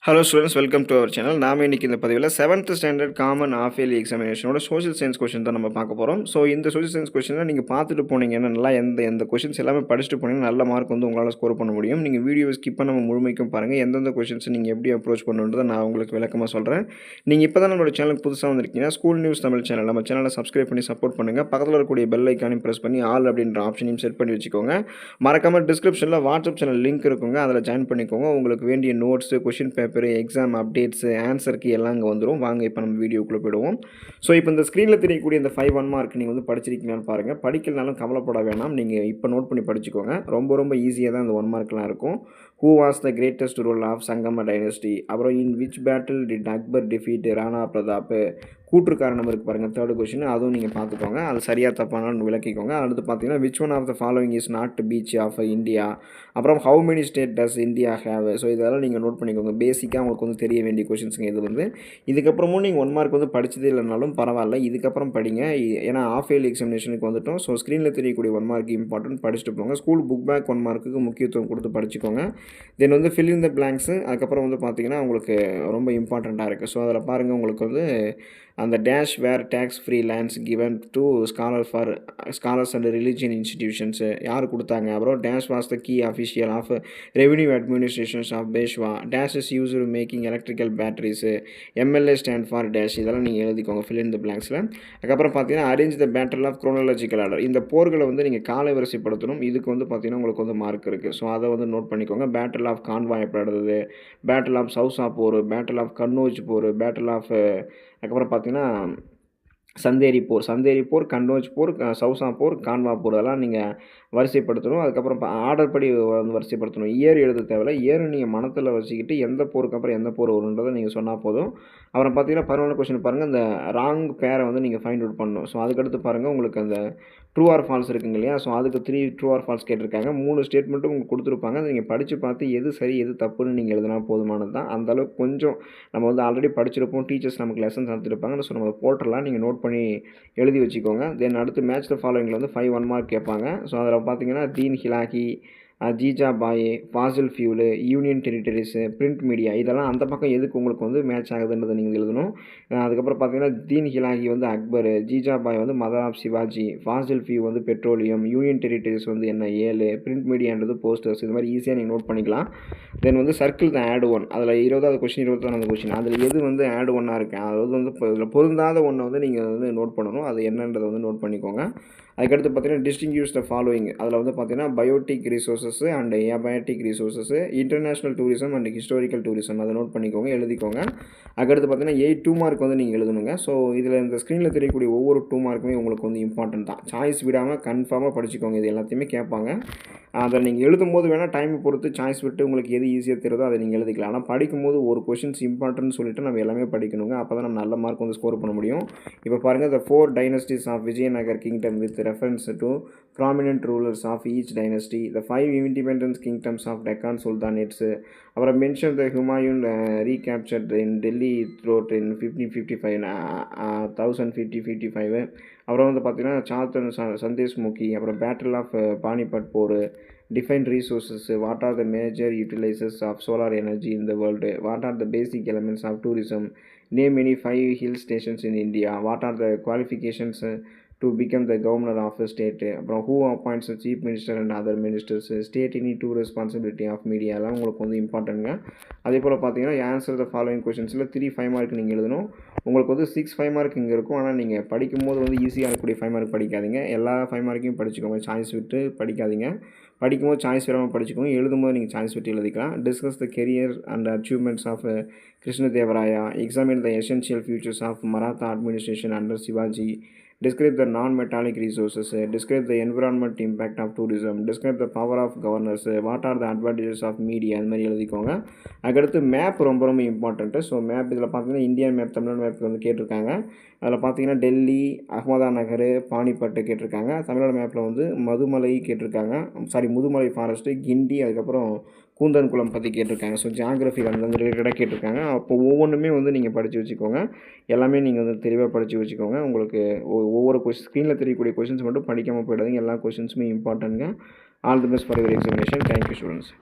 Hello students, welcome to our channel. நாம இன்னைக்கு இந்த பதிவில் 7th standard common half yearly எக்ஸாமினேஷனோட சோஷியல் சயின்ஸ் கொஸ்டின் தான் நம்ம பார்க்க போகிறோம். ஸோ இந்த சோஷியல் சயின்ஸ் கொஸ்டினை நீங்கள் பார்த்துட்டு போனீங்கன்னா நல்லா எந்த கொஸ்டின்ஸ் எல்லாமே படிச்சுட்டு போனீங்கன்னா நல்ல மார்க் வந்து உங்களால் ஸ்கோர் பண்ண முடியும். நீங்கள் வீடியோ ஸ்கிப் பண்ணாமல் முழுமைக்கும் பாருங்கள். எந்தெந்த கொஸ்டின்ஸ் நீங்கள் எப்படி அப்ரோச் பண்ணுன்றதை நான் உங்களுக்கு விளக்கமாக சொல்கிறேன். நீங்கள் இப்போ தான் நம்மளோட சேனலுக்கு புதுசாக வந்திருக்கீங்கன்னா ஸ்கூல் நியூஸ் தமிழ் சேனல் நம்ம சேனலை சப்ஸ்கிரைப் பண்ணி சப்போர்ட் பண்ணுங்கள். பக்கத்தில் இருக்கக்கூடிய பெல் ஐக்கானையும் ப்ரெஸ் பண்ணி ஆல் அப்படின்ற ஆப்ஷனையும் செட் பண்ணி வச்சுக்கோங்க. மறக்காமல் டிஸ்கிரிப்ஷனில் வாட்ஸ்அப் சேனல் லிங்க் இருக்குங்க, அதில் ஜாயின் பண்ணிக்கோங்க. உங்களுக்கு வேண்டிய notes, question paper, exam updates, ஆன்சருக்கு எல்லாம் இங்கே வந்துடும். வாங்க இப்போ நம்ம வீடியோக்குள்ளே போயிடுவோம். ஸோ இப்போ இந்த ஸ்க்ரீனில் தெரியக்கூடிய இந்த 5 1 மார்க் நீங்கள் வந்து படிச்சிருக்கீங்களான்னு பாருங்கள். படிக்கலனாலும் கவலைப்பட வேணாம், நீங்கள் இப்போ நோட் பண்ணி படிச்சுக்கோங்க. ரொம்ப ஈஸியாக தான் இந்த 1 மார்க்லாம் இருக்கும். Who was the greatest ruler of Sangama dynasty, அப்புறம் in which battle did Akbar defeat Rana Pratap, கூற்று காரணம் இருக்குது பாருங்கள், தேர்ட் கொஸ்டின், அதுவும் நீங்கள் பார்த்துக்கோங்க. அது சரியாக தப்பானு விளக்கிக்கோங்க. அடுத்து பார்த்தீங்கன்னா which one of the following is not beach of India, அப்புறம் how many state does India have. So இதெல்லாம் நீங்கள் நோட் பண்ணிக்கோங்க. பேசிக்காக உங்களுக்கு வந்து தெரிய வேண்டிய கொஷின்ஸுங்க இது வந்து. இதுக்கப்புறமும் நீங்கள் 1 மார்க் வந்து படித்ததே இல்லைனாலும் பரவாயில்ல, இதுக்கப்புறம் படிங்க. ஏன்னா ஆஃப் இயர்லி எக்ஸாமினேஷனுக்கு வந்துட்டோம். ஸோ ஸ்க்ரீனில் தெரியக்கூடிய 1 மார்க் இம்பார்ட்டன்ட், படிச்சுட்டு போங்க. ஸ்கூல் புக் பேக் 1 மார்க்குக்கு முக்கியத்துவம் கொடுத்து படிச்சுக்கோங்க. தென் வந்து ஃபில் இன் த பிளாங்க்ஸு, அதுக்கப்புறம் வந்து பார்த்தீங்கன்னா உங்களுக்கு ரொம்ப இம்பார்ட்டண்ட்டாக இருக்குது. ஸோ அதில் பாருங்கள், உங்களுக்கு வந்து அந்த dash were tax free lands given to scholars and religion institutions யார் கொடுத்தாங்க. அப்புறம் dash was the key official of revenue administrations of Peshwa, dash is used making electrical batteries, MLA stand for dash. இதெல்லாம் நீங்கள் எழுதிக்கோங்க ஃபில் இன் த பிளாங்க்ஸில். அதுக்கப்புறம் பார்த்தீங்கன்னா arrange the battle of chronological order, இந்த போர்களை வந்து நீங்கள் காலை வரிசைப்படுத்தணும். இதுக்கு வந்து பார்த்தீங்கன்னா உங்களுக்கு வந்து மார்க் இருக்குது. ஸோ அதை வந்து நோட் பண்ணிக்கோங்க. பேட்டில் ஆஃப் கான்வாய் எப்படி நடந்தது, பேட்டில் ஆஃப் சவுசா போர், பேட்டில் ஆஃப் கன்னோஜ் போர், பேட்டில் ஆஃப் அதுக்கப்புறம் பார்த்தீங்கன்னா சந்தேரி போர், கன்னோஜ் போர், சவுசா போர், கான்வா போர், அதெல்லாம் நீங்கள் வரிசைப்படுத்தணும். அதுக்கப்புறம் ஆர்டர் படி வந்து வரிசைப்படுத்தணும். இயர் எழுத தேவையில்ல. இயர் நீங்கள் மனத்தில் வச்சுக்கிட்டு எந்த போருக்கு அப்புறம் எந்த போர் வருன்றதை நீங்கள் சொன்னால் போதும். அப்புறம் பார்த்தீங்கன்னா 11 கொஸ்டின் பாருங்கள், இந்த ராங் பேரை வந்து நீங்கள் ஃபைண்ட் அவுட் பண்ணணும். ஸோ அதுக்கடுத்து பாருங்கள், உங்களுக்கு அந்த ட்ரூ ஆர் ஃபால்ஸ் இருக்குங்க இல்லையா. ஸோ அதுக்கு 3 ட்ரூ ஆர் ஃபால்ஸ் கேட்டிருக்காங்க. 3 ஸ்டேட்மெண்ட்டும் உங்களுக்கு கொடுத்துருப்பாங்க. அதை நீங்கள் படித்து பார்த்து எது சரி எது தப்புன்னு நீங்கள் எழுதினா போதுமானது தான். அந்தளவுக்கு கொஞ்சம் நம்ம வந்து ஆல்ரெடி படிச்சிருப்போம், டீச்சர்ஸ் நமக்கு லெசன்ஸ் நடத்திருப்பாங்க. ஸோ நம்ம போட்டுடலாம், நீங்கள் நோட் பண்ணி எழுதி வச்சுக்கோங்க. தென் அடுத்து மேட்ச் த ஃபாலோவிங்கில் வந்து 5 1 மார்க் கேட்பாங்க. ஸோ அதில் பார்த்தீங்கன்னா தீன் ஹிலாகி, ஜீஜா பாயே, fossil fuel, union territories, print media, இதெல்லாம் அந்த பக்கம் எதுக்கு உங்களுக்கு வந்து மேட்ச் ஆகுதுன்றதை நீங்கள் எழுதணும். அதுக்கப்புறம் பார்த்தீங்கன்னா தீன் ஹிலாகி வந்து அக்பர், ஜீஜா பாய் வந்து mother of Shivaji, fossil fuel வந்து பெட்ரோலியம், யூனியன் டெரிட்டரிஸ் வந்து என்ன 7, பிரிண்ட் மீடியான்றது போஸ்டர்ஸ். இது மாதிரி ஈஸியாக நீங்கள் நோட் பண்ணிக்கலாம். தென் வந்து சர்க்கிள் த ஆட் ஒன், அதில் 20வது கொஸ்டின் 21வது கொஸ்டின், அதில் எது வந்து ஆட் ஒன்னாக இருக்குது, அதாவது வந்து இதில் பொருந்தாத ஒன்றை வந்து நீங்கள் வந்து நோட் பண்ணணும். அது என்னன்றதை வந்து நோட் பண்ணிக்கோங்க. அதுக்கடுத்து பார்த்தீங்கன்னா டிஸ்டிங்யூஷ் த ஃபாலோயிங், அதில் வந்து பார்த்தீங்கன்னா biotic resources and abiotic resources, international tourism and historical tourism, அதை நோட் பண்ணிக்கோங்க, எழுதிக்கோங்க. அதுக்கடுத்து பார்த்தீங்கன்னா 8 2 மார்க் வந்து நீங்கள் எழுதணுங்க. ஸோ இதில் இந்த ஸ்க்ரீனில் தெரியக்கூடிய ஒவ்வொரு 2 மார்க்குமே உங்களுக்கு வந்து இம்பார்ட்டன்ட் தான். சாய்ஸ் விடாமல் கன்ஃபார்மாக படிச்சுக்கோங்க. இது எல்லாத்தையுமே கேட்பாங்க. அதை நீங்கள் எழுதும்போது வேணால் டைமை பொறுத்து சாய்ஸ் விட்டு உங்களுக்கு எது ஈஸியாக தெரியுதோ அதை நீங்கள் எழுதிக்கலாம். ஆனால் படிக்கும்போது ஒரு கொஷின்ஸ் இம்பார்ட்டன்ட்னு சொல்லிட்டு நம்ம எல்லாமே படிக்கணுங்க. அப்போ தான் நம்ம நல்ல மார்க் வந்து ஸ்கோர் பண்ண முடியும். இப்போ பாருங்கள், the 4 dynasties of Vijayanagar kingdom with reference to prominent rulers of each dynasty, the 5 independent kingdoms of Deccan sultanates, அப்புறம் mention the Humayun recaptured in Delhi throne in 1555 1055. அப்புறம் வந்து பார்த்திங்கன்னா சார்த்தன் சந்தேஷ் முகி, அப்புறம் பேட்டில் ஆஃப் பானிபட் போர், define resources, what are the major utilizers of solar energy in the world, what are the basic elements of tourism, name any 5 hill stations in India, what are the qualifications to become the governor of a state, அப்புறம் who appoints the chief minister and other ministers, state any to responsibility of media, எல்லாம் உங்களுக்கு வந்து இம்பார்ட்டன்ட்ங்க. அதே போல் பார்த்தீங்கன்னா answer the following கொஷின்ஸில் 3 5 mark நீங்கள் எழுதணும். உங்களுக்கு வந்து 6 5 மார்க் இங்கே இருக்கும். ஆனால் நீங்கள் படிக்கும்போது வந்து ஈஸியாக இருக்கக்கூடிய 5 மார்க் படிக்காதீங்க. எல்லா 5 மார்க்கையும் படிச்சுக்கோங்க, சாய்ஸ் விட்டு படிக்காதீங்க. படிக்கும்போது சாய்ஸ் விடாமல் படிச்சுக்கோங்க, எழுதும்போது நீங்கள் சாய்ஸ் விட்டு எழுதிக்கலாம். Discuss the career and achievements of Krishnadevaraya, examine the essential features of Maratha administration under Shivaji, describe the non-metallic resources, describe the environment impact of tourism, describe the power of governors, what are the advantages of media, அது மாதிரி எழுதிக்கோங்க. அதுக்கடுத்து map ரொம்ப important. So map இதில் பார்த்தீங்கன்னா Indian map, Tamil Nadu map வந்து கேட்டிருக்காங்க. அதில் பார்த்தீங்கன்னா டெல்லி, அகமதாநகர், பானிபட்டு கேட்டிருக்காங்க. தமிழ்நாடு மேப்பில் வந்து முதுமலை ஃபாரஸ்ட்டு, கிண்டி, அதுக்கப்புறம் கூந்தன்குளம் பற்றி கேட்டிருக்காங்க. ஸோ ஜியாகிரஃபி வந்து ரிலேட்டடாக கேட்டிருக்காங்க. அப்போ ஒவ்வொன்றுமே வந்து நீங்கள் படித்து வச்சுக்கோங்க. எல்லாமே நீங்கள் வந்து தெளிவாக படித்து வச்சுக்கோங்க. உங்களுக்கு ஒவ்வொரு ஸ்க்ரீனில் தெரியக்கூடிய கொஷின்ஸ் மட்டும் படிக்காமல் போயிடாதீங்க. எல்லா கொஷின்ஸுமே இம்பார்ட்டன்ட்ங்க. All the best for your examination. Thank you students.